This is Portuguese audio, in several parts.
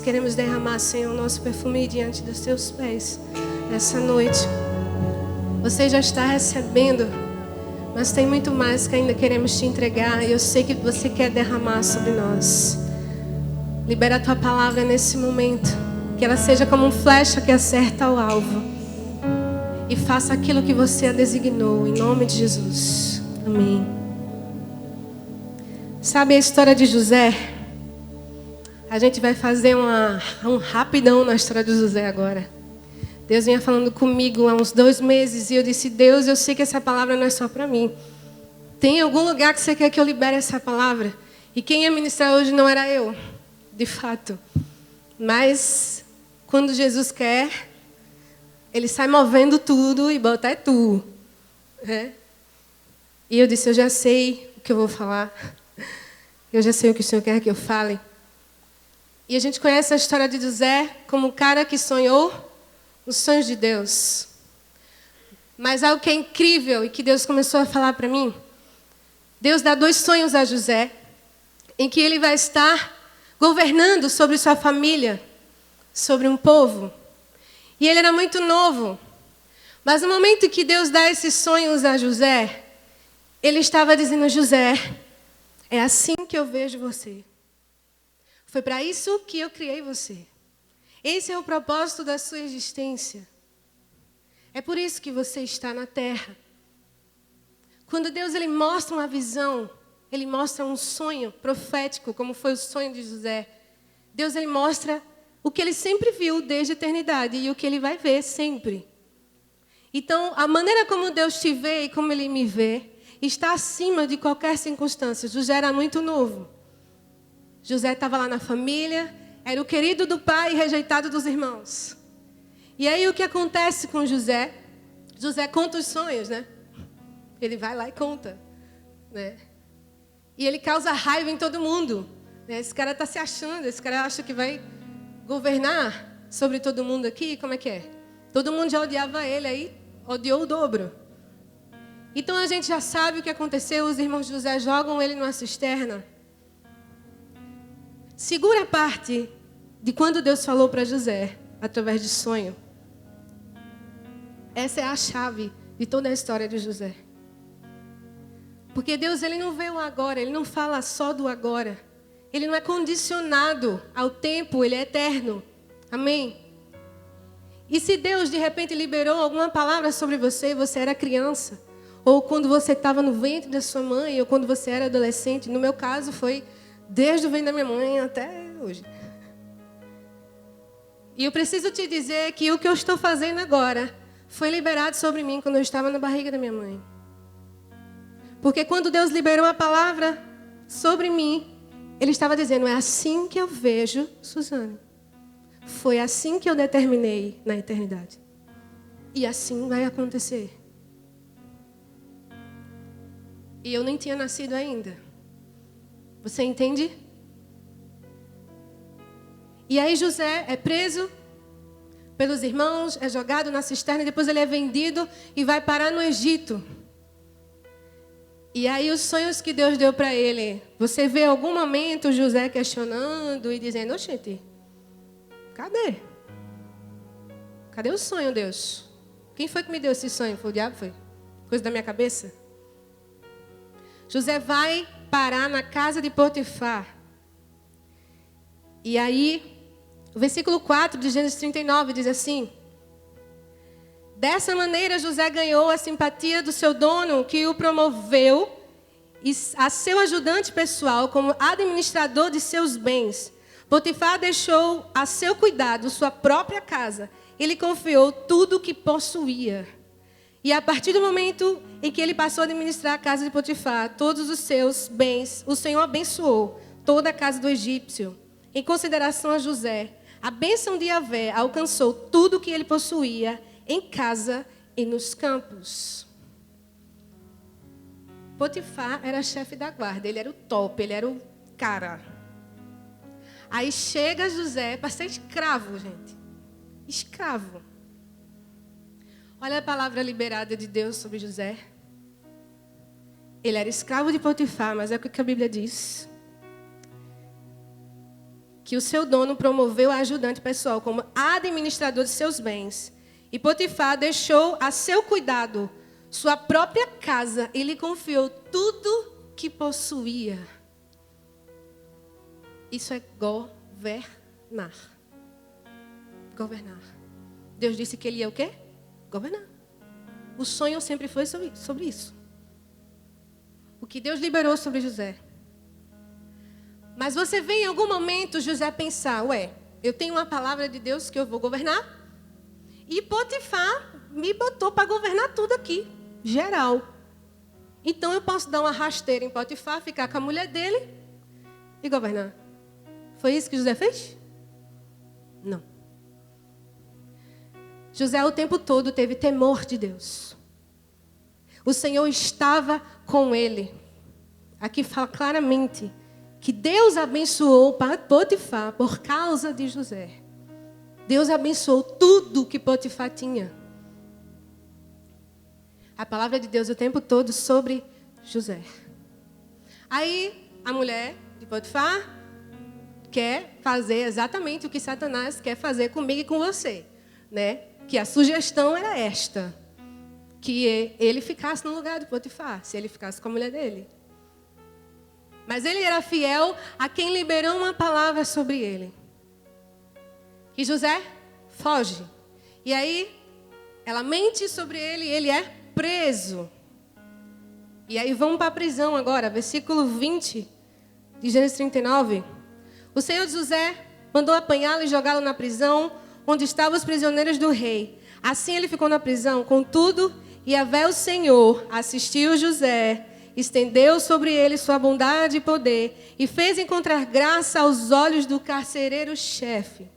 Queremos derramar, Senhor, o nosso perfume diante dos teus pés essa noite. Você já está recebendo, mas tem muito mais que ainda queremos te entregar. E eu sei que você quer derramar sobre nós. Libera a tua palavra nesse momento, que ela seja como uma flecha que acerta o alvo, e faça aquilo que você a designou, em nome de Jesus. Amém. Sabe a história de José? A gente vai fazer um rapidão na história de José agora. Deus vinha falando comigo há uns 2 meses e eu disse: Deus, eu sei que essa palavra não é só para mim. Tem algum lugar que você quer que eu libere essa palavra? E quem ia ministrar hoje não era eu, de fato. Mas quando Jesus quer, Ele sai movendo tudo e bota é tu. E eu disse: eu já sei o que eu vou falar. Eu já sei o que o Senhor quer que eu fale. E a gente conhece a história de José como um cara que sonhou os sonhos de Deus. Mas algo que é incrível e que Deus começou a falar para mim, Deus dá 2 sonhos a José, em que ele vai estar governando sobre sua família, sobre um povo. E ele era muito novo. Mas no momento que Deus dá esses sonhos a José, ele estava dizendo: José, é assim que eu vejo você. Foi para isso que eu criei você. Esse é o propósito da sua existência. É por isso que você está na terra. Quando Deus ele mostra uma visão, Ele mostra um sonho profético, como foi o sonho de José. Deus ele mostra o que Ele sempre viu desde a eternidade e o que Ele vai ver sempre. Então, a maneira como Deus te vê e como Ele me vê está acima de qualquer circunstância. José era muito novo. José estava lá na família, era o querido do pai e rejeitado dos irmãos. E aí o que acontece com José? José conta os sonhos, né? Ele vai lá e conta, né? E ele causa raiva em todo mundo, né? Esse cara está se achando, esse cara acha que vai governar sobre todo mundo aqui, como é que é? Todo mundo já odiava ele, aí odiou o dobro. Então a gente já sabe o que aconteceu, os irmãos de José jogam ele numa cisterna. Segura a parte de quando Deus falou para José, através de sonho. Essa é a chave de toda a história de José. Porque Deus ele não vê o agora, Ele não fala só do agora. Ele não é condicionado ao tempo, Ele é eterno. Amém? E se Deus de repente liberou alguma palavra sobre você, você era criança, ou quando você estava no ventre da sua mãe, ou quando você era adolescente, no meu caso foi desde o ventre da minha mãe até hoje. E eu preciso te dizer que o que eu estou fazendo agora foi liberado sobre mim quando eu estava na barriga da minha mãe. Porque quando Deus liberou a palavra sobre mim, Ele estava dizendo: é assim que eu vejo Suzane. Foi assim que eu determinei na eternidade. E assim vai acontecer. E eu nem tinha nascido ainda. Você entende? E aí José é preso pelos irmãos, é jogado na cisterna e depois ele é vendido e vai parar no Egito. E aí os sonhos que Deus deu para ele, você vê algum momento José questionando e dizendo: oxente, cadê? Cadê o sonho, Deus? Quem foi que me deu esse sonho? Foi o diabo? Foi? Coisa da minha cabeça? José vai parar na casa de Potifar. E aí, o versículo 4 de Gênesis 39 diz assim: dessa maneira José ganhou a simpatia do seu dono, que o promoveu a seu ajudante pessoal como administrador de seus bens. Potifar deixou a seu cuidado sua própria casa. Ele confiou tudo o que possuía. E a partir do momento em que ele passou a administrar a casa de Potifar, todos os seus bens, o Senhor abençoou toda a casa do egípcio. Em consideração a José, a bênção de Yahvé alcançou tudo o que ele possuía em casa e nos campos. Potifar era chefe da guarda, ele era o top, ele era o cara. Aí chega José para ser escravo, gente. Escravo. Olha a palavra liberada de Deus sobre José. Ele era escravo de Potifar, mas é o que a Bíblia diz. que o seu dono promoveu a ajudante pessoal como administrador de seus bens. E Potifar deixou a seu cuidado sua própria casa e lhe confiou tudo que possuía. Isso é governar. Governar. Deus disse que ele ia o quê? Governar. O sonho sempre foi sobre isso. O que Deus liberou sobre José. Mas você vê em algum momento José pensar, eu tenho uma palavra de Deus que eu vou governar. E Potifar me botou para governar tudo aqui, geral. Então eu posso dar uma rasteira em Potifar, ficar com a mulher dele e governar. Foi isso que José fez? Não. José o tempo todo teve temor de Deus. O Senhor estava com ele. Aqui fala claramente que Deus abençoou Potifar por causa de José. Deus abençoou tudo que Potifar tinha. A palavra de Deus o tempo todo sobre José. Aí a mulher de Potifar quer fazer exatamente o que Satanás quer fazer comigo e com você, né? Que a sugestão era esta, que ele ficasse no lugar de Potifar, se ele ficasse com a mulher dele. Mas ele era fiel a quem liberou uma palavra sobre ele. E José foge. E aí ela mente sobre ele e ele é preso. E aí vamos para a prisão agora, versículo 20 de Gênesis 39. O Senhor de José mandou apanhá-lo e jogá-lo na prisão, onde estavam os prisioneiros do rei. Assim ele ficou na prisão. Contudo, Yahvé, o Senhor, assistiu José, estendeu sobre ele sua bondade e poder, e fez encontrar graça aos olhos do carcereiro-chefe.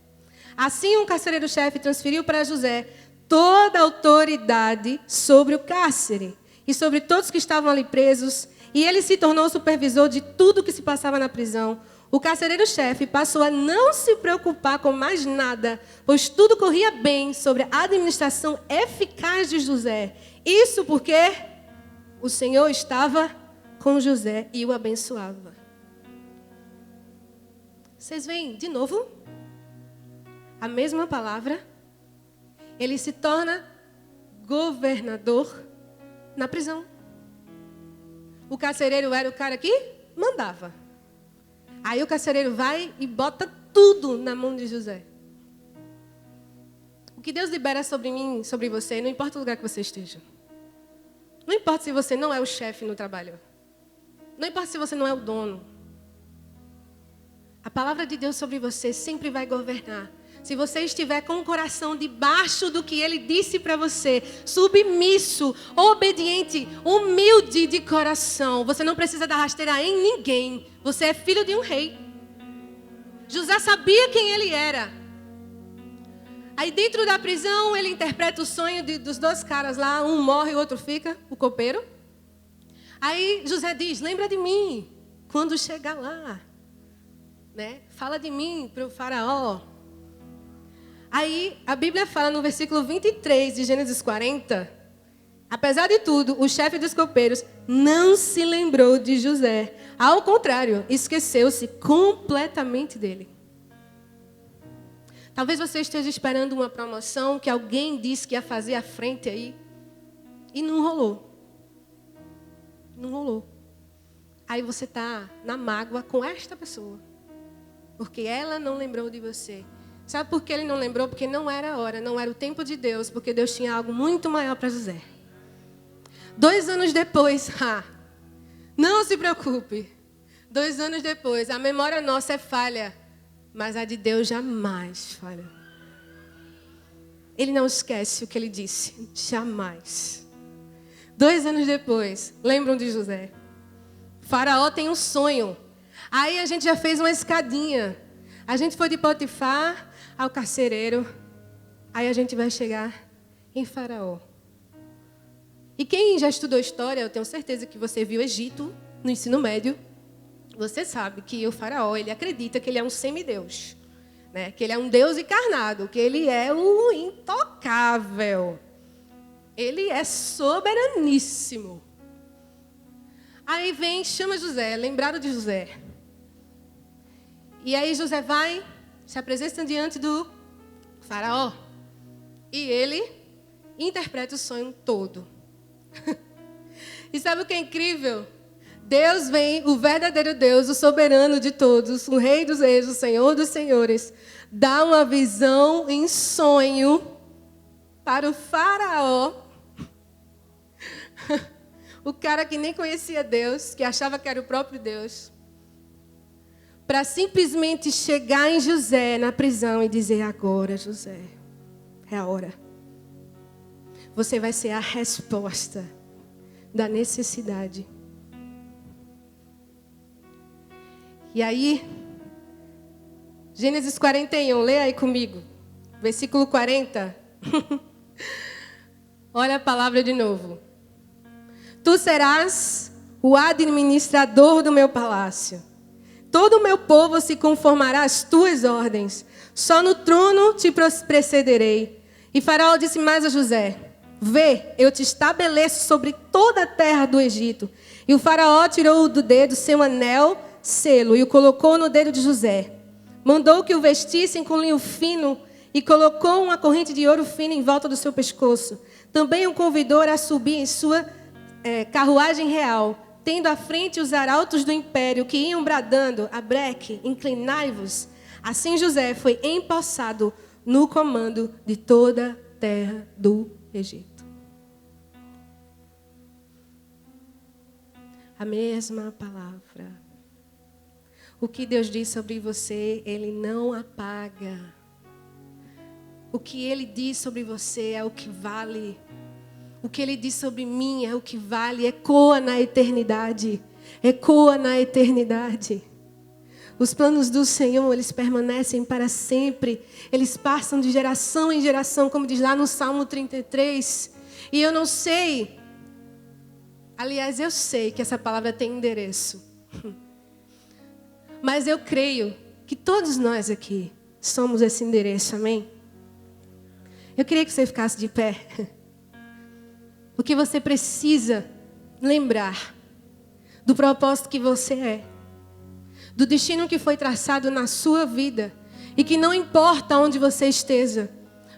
Assim, o carcereiro-chefe transferiu para José toda a autoridade sobre o cárcere e sobre todos que estavam ali presos, e ele se tornou supervisor de tudo que se passava na prisão. O carcereiro-chefe passou a não se preocupar com mais nada, pois tudo corria bem sobre a administração eficaz de José. Isso porque o Senhor estava com José e o abençoava. Vocês veem de novo? A mesma palavra. Ele se torna governador na prisão. O carcereiro era o cara que mandava. Aí o carcereiro vai e bota tudo na mão de José. O que Deus libera sobre mim, sobre você, não importa o lugar que você esteja. Não importa se você não é o chefe no trabalho. Não importa se você não é o dono. A palavra de Deus sobre você sempre vai governar. Se você estiver com o coração debaixo do que Ele disse para você, submisso, obediente, humilde de coração, você não precisa dar rasteira em ninguém. Você é filho de um rei. José sabia quem ele era. Aí dentro da prisão, ele interpreta o sonho dos dois caras lá. Um morre e o outro fica, o copeiro. Aí José diz, lembra de mim quando chegar lá. Né? Fala de mim para o faraó. Aí a Bíblia fala no versículo 23 de Gênesis 40. Apesar de tudo, o chefe dos copeiros não se lembrou de José. Ao contrário, esqueceu-se completamente dele. Talvez você esteja esperando uma promoção que alguém disse que ia fazer à frente aí. E não rolou. Não rolou. Aí você está na mágoa com esta pessoa. Porque ela não lembrou de você. Sabe por que ele não lembrou? Porque não era a hora, não era o tempo de Deus. Porque Deus tinha algo muito maior para José. 2 anos depois, não se preocupe. 2 anos depois, a memória nossa é falha. Mas a de Deus jamais falha. Ele não esquece o que ele disse. Jamais. 2 anos depois, lembram de José? O faraó tem um sonho. Aí a gente já fez uma escadinha. A gente foi de Potifar ao carcereiro. Aí a gente vai chegar em Faraó. E quem já estudou história, eu tenho certeza que você viu Egito no ensino médio. Você sabe que o faraó, ele acredita que ele é um semideus, né? Que ele é um Deus encarnado, que ele é o intocável. Ele é soberaníssimo. Aí vem, chama José, lembraram de José. E aí José vai, se apresenta diante do faraó. E ele interpreta o sonho todo. E sabe o que é incrível? Deus vem, o verdadeiro Deus, o soberano de todos, o Rei dos Reis, o Senhor dos Senhores, dá uma visão em sonho para o faraó. O cara que nem conhecia Deus, que achava que era o próprio Deus, para simplesmente chegar em José na prisão e dizer: agora, José, é a hora. Você vai ser a resposta da necessidade. E aí, Gênesis 41, leia aí comigo, versículo 40. Olha a palavra de novo. Tu serás o administrador do meu palácio. Todo o meu povo se conformará às tuas ordens. Só no trono te precederei. E Faraó disse mais a José: vê, eu te estabeleço sobre toda a terra do Egito. E o Faraó tirou do dedo seu anel, selo, e o colocou no dedo de José. Mandou que o vestissem com linho fino e colocou uma corrente de ouro fino em volta do seu pescoço. Também o convidou a subir em sua carruagem real, tendo à frente os arautos do império, que iam bradando: abreque, inclinai-vos. Assim José foi empossado no comando de toda a terra do Egito. A mesma palavra. O que Deus diz sobre você, Ele não apaga. O que Ele diz sobre você é o que vale. O que Ele diz sobre mim é o que vale. Ecoa na eternidade. Ecoa na eternidade. Os planos do Senhor, eles permanecem para sempre. Eles passam de geração em geração, como diz lá no Salmo 33. E eu não sei. Aliás, eu sei que essa palavra tem endereço. Mas eu creio que todos nós aqui somos esse endereço, amém? Eu queria que você ficasse de pé. Porque você precisa lembrar do propósito que você é. Do destino que foi traçado na sua vida. E que não importa onde você esteja.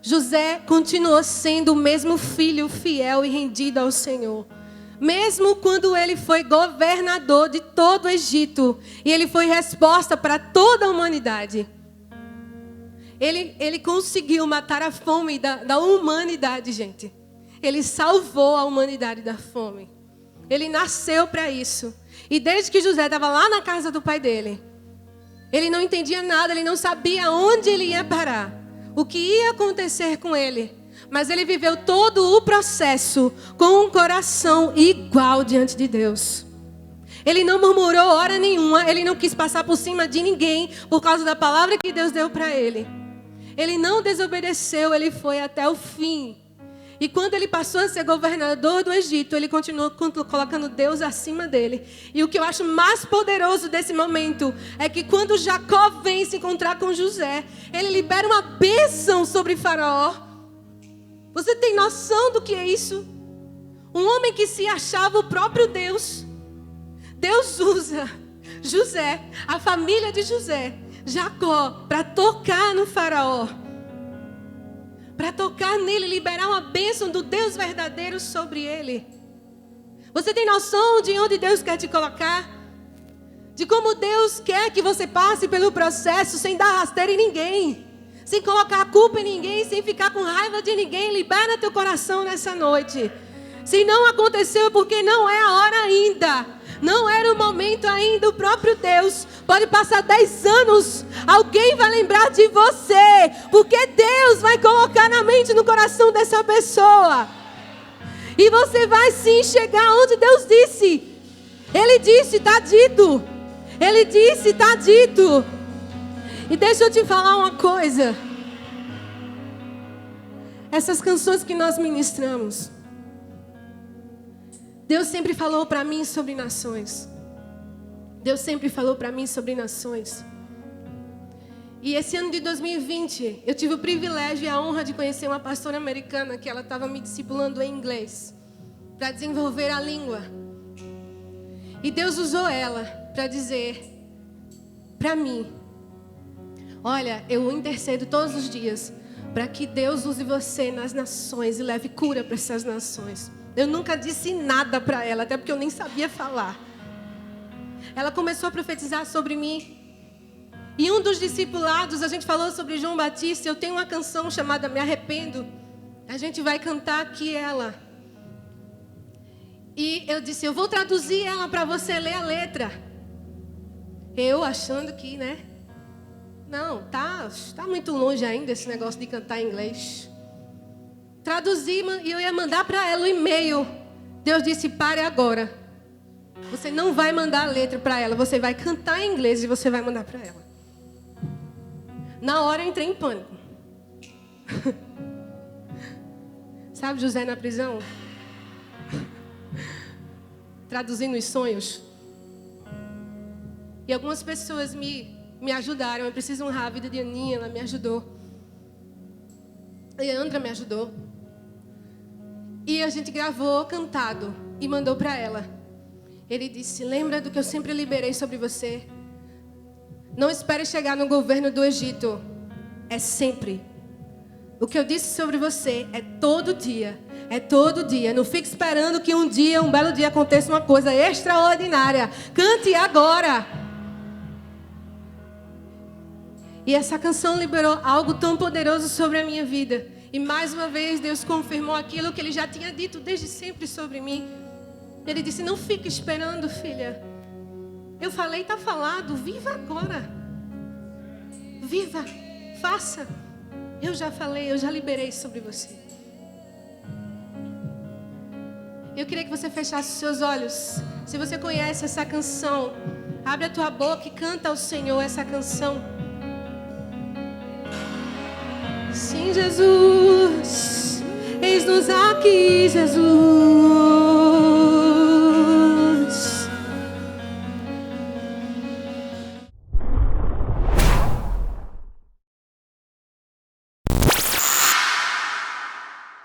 José continuou sendo o mesmo filho fiel e rendido ao Senhor. Mesmo quando ele foi governador de todo o Egito. E ele foi resposta para toda a humanidade. Ele conseguiu matar a fome da humanidade, gente. Ele salvou a humanidade da fome. Ele nasceu para isso. E desde que José estava lá na casa do pai dele, ele não entendia nada, ele não sabia onde ele ia parar. O que ia acontecer com ele. Mas ele viveu todo o processo com um coração igual diante de Deus. Ele não murmurou hora nenhuma. Ele não quis passar por cima de ninguém por causa da palavra que Deus deu para ele. Ele não desobedeceu, ele foi até o fim. E quando ele passou a ser governador do Egito, ele continuou colocando Deus acima dele. E o que eu acho mais poderoso desse momento é que quando Jacó vem se encontrar com José, ele libera uma bênção sobre Faraó. Você tem noção do que é isso? Um homem que se achava o próprio Deus. Deus usa José, a família de José, Jacó, para tocar no Faraó. Para tocar nele, liberar uma bênção do Deus verdadeiro sobre ele. Você tem noção de onde Deus quer te colocar? De como Deus quer que você passe pelo processo sem dar rasteira em ninguém. Sem colocar a culpa em ninguém, sem ficar com raiva de ninguém. Libera teu coração nessa noite. Se não aconteceu é porque não é a hora ainda. Não era o momento ainda. O próprio Deus pode passar 10 anos. Alguém vai lembrar de você. Porque Deus vai colocar na mente e no coração dessa pessoa. E você vai sim chegar onde Deus disse. Ele disse, está dito. Ele disse, está dito. E deixa eu te falar uma coisa. Essas canções que nós ministramos, Deus sempre falou para mim sobre nações. Deus sempre falou para mim sobre nações. E esse ano de 2020, eu tive o privilégio e a honra de conhecer uma pastora americana que ela estava me discipulando em inglês para desenvolver a língua. E Deus usou ela para dizer para mim Olha, eu intercedo todos os dias para que Deus use você nas nações e leve cura para essas nações. Eu nunca disse nada para ela, até porque eu nem sabia falar. Ela começou a profetizar sobre mim. E um dos discipulados, a gente falou sobre João Batista. Eu tenho uma canção chamada Me Arrependo. A gente vai cantar aqui ela. E eu disse, eu vou traduzir ela para você ler a letra. Eu achando que, né? Não, tá muito longe ainda esse negócio de cantar em inglês. Traduzi e eu ia mandar para ela o e-mail. Deus disse, pare agora. Você não vai mandar a letra para ela. Você vai cantar em inglês e você vai mandar para ela. Na hora eu entrei em pânico. Sabe José na prisão? Traduzindo os sonhos. E algumas pessoas me ajudaram. Eu preciso honrar a vida de Aninha, ela me ajudou. E a Andra me ajudou. E a gente gravou cantado e mandou para ela. Ele disse, lembra do que eu sempre liberei sobre você? Não espere chegar no governo do Egito. É sempre. O que eu disse sobre você é todo dia. É todo dia. Não fique esperando que um belo dia aconteça uma coisa extraordinária. Cante agora. E essa canção liberou algo tão poderoso sobre a minha vida. E mais uma vez Deus confirmou aquilo que Ele já tinha dito desde sempre sobre mim. Ele disse, não fique esperando, filha. Eu falei, está falado. Viva agora. Viva. Faça. Eu já falei, eu já liberei sobre você. Eu queria que você fechasse os seus olhos. Se você conhece essa canção, abre a tua boca e canta ao Senhor essa canção. Sim, Jesus. Eis-nos aqui, Jesus.